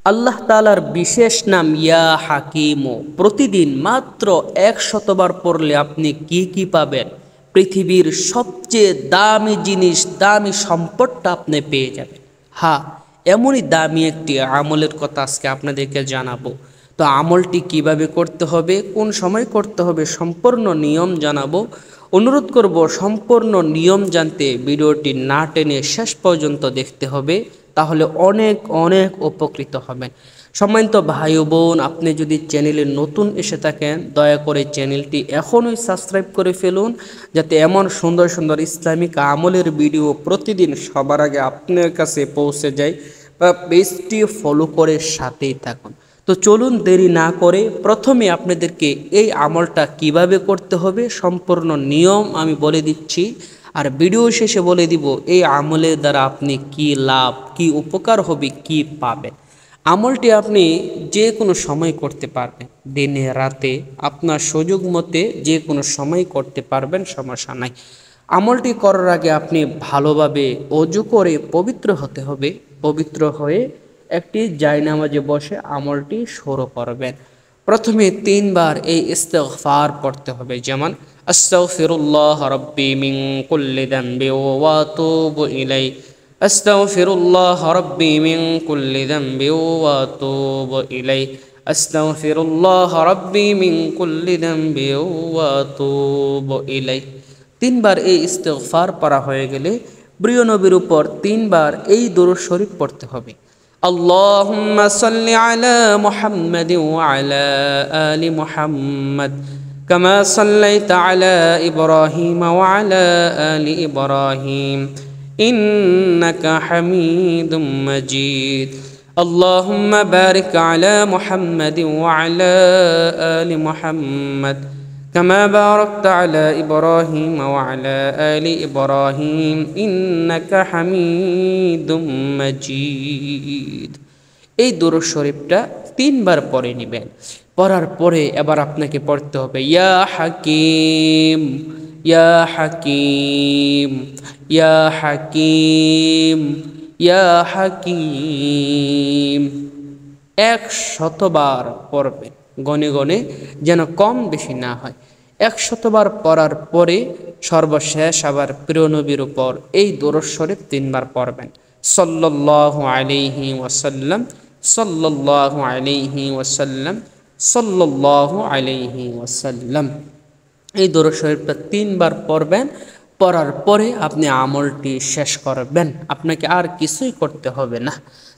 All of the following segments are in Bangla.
আল্লাহ তাআলার বিশেষ নাম ইয়া হাকিম। প্রতিদিন মাত্র 100বার পড়লে আপনি কি কি পাবেন? পৃথিবীর সবচেয়ে দামি জিনিস, দামি সম্পদটা আপনি পেয়ে যাবেন। হ্যাঁ, এমনই দামি একটি আমলের কথা আজকে আপনাদেরকে জানাবো। তো আমলটি কিভাবে করতে হবে, কোন সময় করতে হবে, সম্পূর্ণ নিয়ম জানাবো। অনুরোধ করব সম্পূর্ণ নিয়ম জানতে ভিডিওটি না টেনে শেষ পর্যন্ত দেখতে হবে, তাহলে অনেক অনেক উপকৃত হবেন। সম্মানিত ভাই ও বোন, আপনি যদি চ্যানেলে নতুন এসে থাকেন দয়া করে চ্যানেলটি এখনই সাবস্ক্রাইব করে ফেলুন, যাতে এমন সুন্দর সুন্দর ইসলামিক আমলের ভিডিও প্রতিদিন সবার আগে আপনার কাছে পৌঁছে যায়। বা পেজটি ফলো করে সাথেই থাকুন। তো চলুন দেরি না করে প্রথমে আপনাদেরকে এই আমলটা কিভাবে করতে হবে সম্পূর্ণ নিয়ম আমি বলে দিচ্ছি, আর ভিডিও শেষে বলে দিব এই আমলের দ্বারা আপনি কি লাভ, কি উপকার হবে, কি পাবেন। আমলটি আপনি যে কোনো সময় করতে পারবেন, দিনে রাতে আপনার সুযোগ মতে যে কোনো সময় করতে পারবেন, সমস্যা নাই। আমলটি করার আগে আপনি ভালোভাবে অজু করে পবিত্র হতে হবে। পবিত্র হয়ে একটি জায়নামাজে বসে আমলটি শুরু করবেন। প্রথমে 3বার এই ইস্তিগফার পড়তে হবে, যেমন আস্তাগফিরুল্লাহ রাব্বি মিন কুল্লি যামবি ওয়া আতুবু ইলাইহি, আস্তাগফিরুল্লাহ রাব্বি মিন কুল্লি যামবি ওয়া আতুবু ইলাইহি, আস্তাগফিরুল্লাহ রাব্বি মিন কুল্লি যামবি ওয়া আতুবু ইলাইহি। 3বার এই ইস্তিগফার পড়া হয়ে গেলে প্রিয় নবীর উপর 3বার এই দরুদ শরীফ পড়তে হবে। আল্লাহুম্মা সাল্লি আলা মুহাম্মাদিন ওয়া আলা আলি মুহাম্মাদ কামা সাল্লাইতা আলা ইব্রাহিম ওয়া আলা আলি ইব্রাহিম ইন্নাকা হামিদুম মাজিদ। আল্লাহুম্মা বারিক আলা মুহাম্মাদিন ওয়া আলা আলি মুহাম্মাদ كما باركت على إبراهيم وعلى آل إبراهيم إنك حميد مجيد। এই দরুদ শরীফটা 3বার পড়ে নেবেন। পড়ার পরে এবার আপনাকে পড়তে হবে ইয়া হাকিম, ইয়া হাকিম, ইয়া হাকিম, ইয়া হাকিম। 100বার পড়বেন, গনে গনে, যেন কম বেশি না হয়। 100বার পড়ার পরে সর্বশেষ আবার প্রিয় নবীর উপর এই দরুদ শরীফ 3বার পড়বেন। সাল্লাল্লাহু আলাইহি ওয়াসাল্লাম, সাল্লাল্লাহু আলাইহি ওয়াসাল্লাম, সাল্লাল্লাহু আলাইহি ওয়াসাল্লাম। এই দরুদ শরীফটা 3বার পড়বেন। পড়ার পরে আপনি আমলটি শেষ করবেন, আপনাকে আর কিছুই করতে হবে না।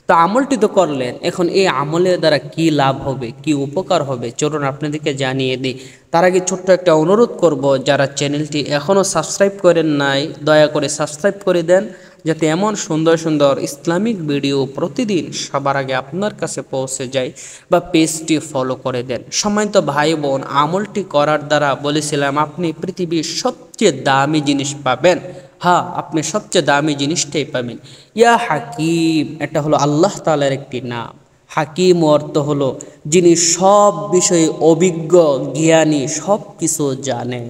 তো আমলটি তো করলেন, এখন এই আমলের দ্বারা কি লাভ হবে, কি উপকার হবে, চলুন আপনাদেরকে জানিয়ে দিই। তার আগে ছোট্ট একটা অনুরোধ করব, যারা চ্যানেলটি এখনও সাবস্ক্রাইব করেন নাই দয়া করে সাবস্ক্রাইব করে দেন, যাতে এমন সুন্দর সুন্দর ইসলামিক ভিডিও প্রতিদিন সবার আগে আপনার কাছে পৌঁছে যায়। বা পেজটি ফলো করে দেন। সম্মানিত ভাই বোন, আমলটি করার দ্বারা বলেছিলাম আপনি পৃথিবীর সবচেয়ে দামি জিনিস পাবেন। হ্যাঁ, আপনি সবচেয়ে দামি জিনিসটাই পাবেন। ইয়া হাকিম, এটা হলো আল্লাহ তাআলার একটি নাম। হাকিম অর্থ হলো যিনি সব বিষয়ে অভিজ্ঞ, জ্ঞানী, সব কিছু জানেন।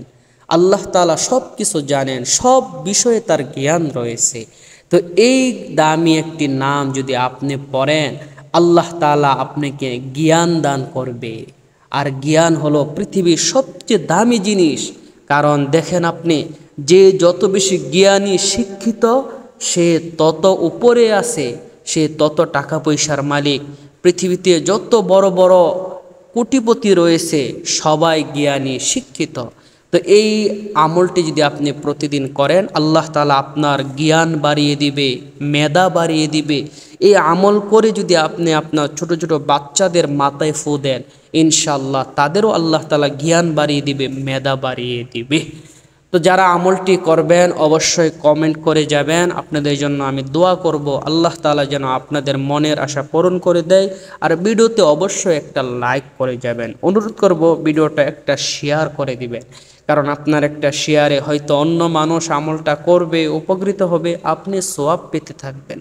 আল্লাহ তাআলা সব কিছু জানেন, সব বিষয়ে তার জ্ঞান রয়েছে। তো এই দামি একটি নাম যদি আপনি পড়েন, আল্লাহ তাআলা আপনাকে জ্ঞান দান করবে। আর জ্ঞান হলো পৃথিবীর সবচেয়ে দামি জিনিস। কারণ দেখেন, আপনি যে যত বেশি জ্ঞানী, শিক্ষিত, সে তত উপরে আছে, সে তত টাকা পয়সার মালিক। পৃথিবীতে যত বড় বড় কোটিপতি রয়েছে সবাই জ্ঞানী, শিক্ষিত। তো এই আমলটি যদি আপনি প্রতিদিন করেন, আল্লাহ তাআলা আপনার জ্ঞান বাড়িয়ে দিবে, মেধা বাড়িয়ে দিবে। এই আমল করে যদি আপনি আপনার ছোট ছোট বাচ্চাদের মাথায় ফু দেন, ইনশাআল্লাহ তাদেরও আল্লাহ তাআলা জ্ঞান বাড়িয়ে দিবে, মেধা বাড়িয়ে দিবে। তো যারা আমলটি করবেন অবশ্যই কমেন্ট করে যাবেন, আপনাদের জন্য আমি দোয়া করব আল্লাহ তাআলা যেন আপনাদের মনের আশা পূরণ করে দেয়। আর ভিডিওতে অবশ্যই একটা লাইক করে যাবেন। অনুরোধ করব ভিডিওটা একটা শেয়ার করে দিবেন, কারণ আপনার একটা শেয়ারে হয়তো অন্য মানুষ আমলটা করবে, উপকৃত হবে, আপনি সওয়াব পেতে থাকবেন।